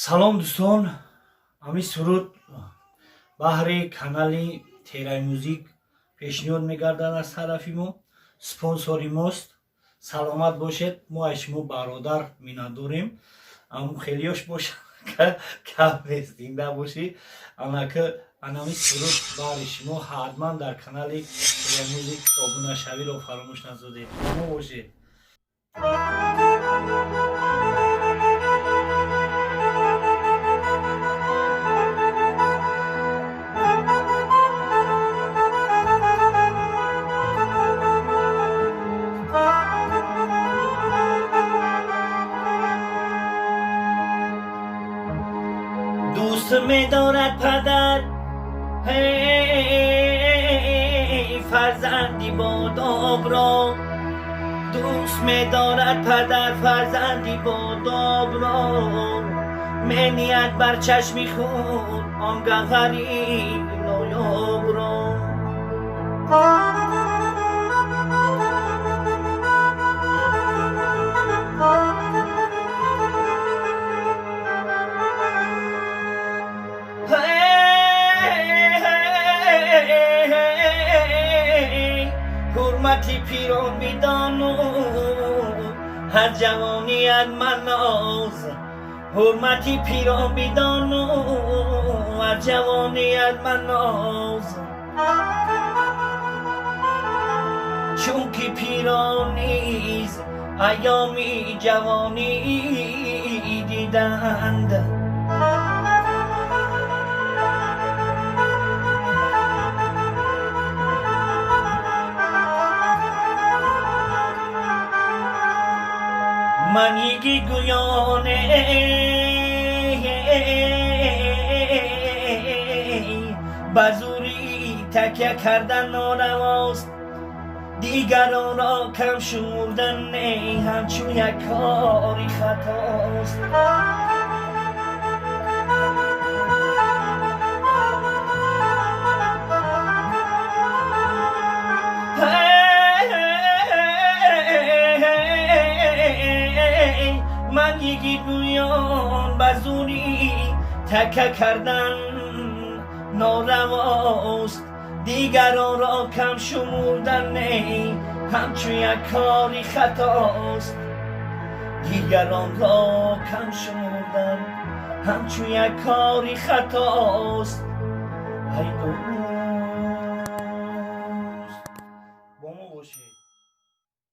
салом дӯстон, ҳамин суруд баҳри канали Терай Музик пешниҳод мегардад аз тарафи мо. Спонсори мост. Саломат бошед. мо аз шумо бародар миннатдорем. аммо хелиёш боша кам нест, зинда бошӣ. анака анамин суруд баҳри шумо ҳатман дар канали Терай Музик обуна шавиро фаромӯш насозед. мо бошед. دوست می‌دارد پدر فرزندی باداب را، دوست می‌دارد پدر فرزندی باداب را، منیت بر چشمی خود آنگه غریب نایاب را. حرمتی پیران میدانو هر جوانیت مناز، حرمتی پیران میدانو هر جوانیت مناز، چون که پیران نیز ایامی جوانی دیدند. من یکی گویانه بزوری تکیه کردن نارواست، دیگران را کم شمردن همچون یک کاری خطاست. من یکی گویان بزوری تکه کردن نارواست، دیگران را کم شمردن همچون یک کاری خطاست، دیگران را کم شمردن همچون یک کاری خطاست. ای